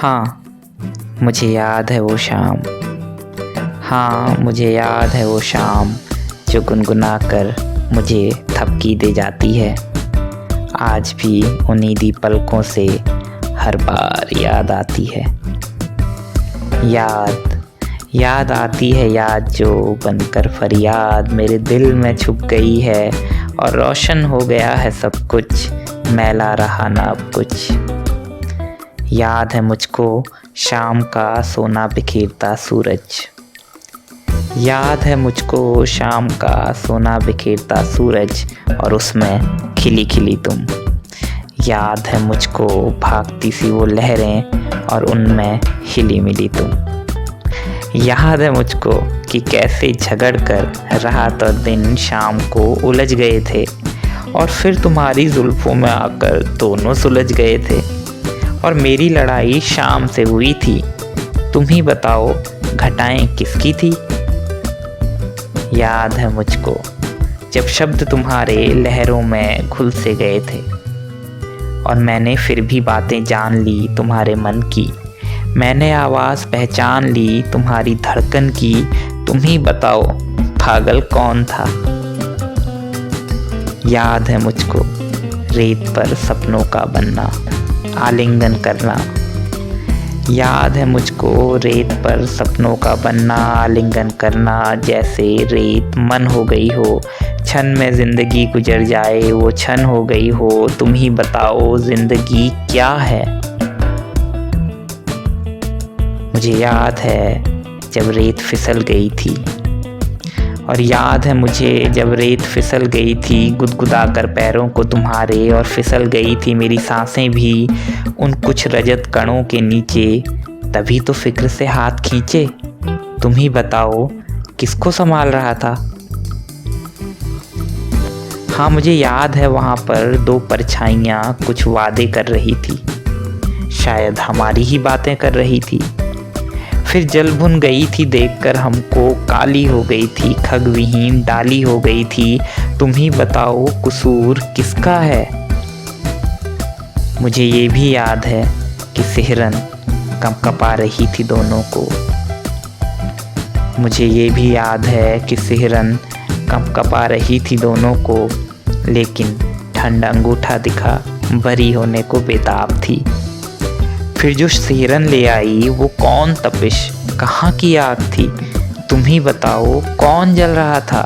हाँ, मुझे याद है वो शाम। हाँ, मुझे याद है वो शाम जो गुनगुना कर मुझे थपकी दे जाती है। आज भी उन्हीं पलकों से हर बार याद आती है। याद आती है, याद जो बनकर फरियाद मेरे दिल में छुप गई है और रोशन हो गया है सब कुछ, मैला रहा ना अब कुछ। याद है मुझको शाम का सोना बिखेरता सूरज। याद है मुझको शाम का सोना बिखेरता सूरज और उसमें खिली खिली तुम। याद है मुझको भागती सी वो लहरें और उनमें हिली मिली तुम। याद है मुझको कि कैसे झगड़ कर रात और दिन शाम को उलझ गए थे और फिर तुम्हारी जुल्फों में आकर दोनों सुलझ गए थे और मेरी लड़ाई शाम से हुई थी। तुम ही बताओ घटाएं किसकी थी। याद है मुझको जब शब्द तुम्हारे लहरों में घुल से गए थे और मैंने फिर भी बातें जान ली तुम्हारे मन की। मैंने आवाज़ पहचान ली तुम्हारी धड़कन की। तुम ही बताओ पागल कौन था। याद है मुझको रेत पर सपनों का बनना, आलिंगन करना। याद है मुझको रेत पर सपनों का बनना, आलिंगन करना। जैसे रेत मन हो गई हो, क्षण में जिंदगी गुजर जाए वो क्षण हो गई हो। तुम ही बताओ जिंदगी क्या है। मुझे याद है जब रेत फिसल गई थी और याद है मुझे जब रेत फिसल गई थी गुदगुदा कर पैरों को तुम्हारे और फिसल गई थी मेरी सांसें भी उन कुछ रजत कणों के नीचे। तभी तो फिक्र से हाथ खींचे। तुम ही बताओ किसको संभाल रहा था। हाँ, मुझे याद है वहाँ पर दो परछाइयाँ कुछ वादे कर रही थी, शायद हमारी ही बातें कर रही थी। फिर जल भुन गई थी देखकर हमको, काली हो गई थी खगविहीन डाली हो गई थी। तुम ही बताओ कसूर किसका है। मुझे ये भी याद है कि सिहरन कंपकपा रही थी दोनों को। मुझे ये भी याद है कि सिहरन कंपकपा रही थी दोनों को, लेकिन ठंड अंगूठा दिखा भरी होने को बेताब थी। फिर जो सिहरन ले आई वो कौन तपिश, कहाँ की आग थी। तुम ही बताओ कौन जल रहा था।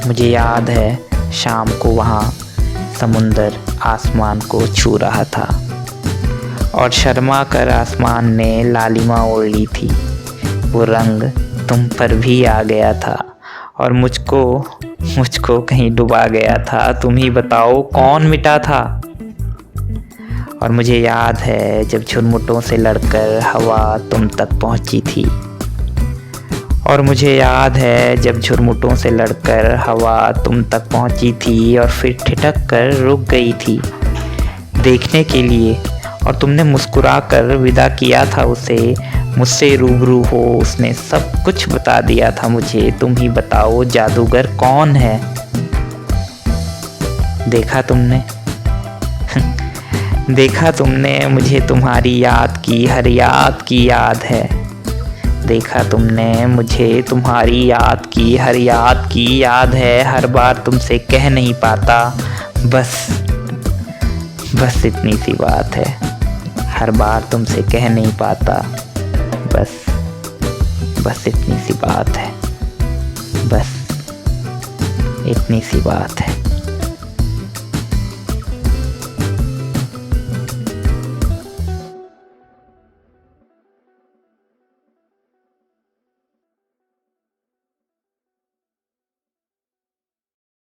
मुझे याद है शाम को वहाँ समुंदर आसमान को छू रहा था और शर्मा कर आसमान ने लालिमा ओढ़ ली थी। वो रंग तुम पर भी आ गया था और मुझको कहीं डुबा गया था। तुम ही बताओ कौन मिटा था। और मुझे याद है जब झुरमुटों से लड़कर हवा तुम तक पहुंची थी। और मुझे याद है जब झुरमुटों से लड़कर हवा तुम तक पहुंची थी और फिर ठिठक कर रुक गई थी देखने के लिए। और तुमने मुस्कुरा कर विदा किया था उसे, मुझसे रूबरू हो उसने सब कुछ बता दिया था मुझे। तुम ही बताओ जादूगर कौन है। देखा तुमने मुझे तुम्हारी याद की हर याद की याद है। देखा तुमने मुझे तुम्हारी याद की हर याद की याद है। हर बार तुमसे कह नहीं पाता, बस इतनी सी बात है। हर बार तुमसे कह नहीं पाता, बस इतनी सी बात है। बस इतनी सी बात है।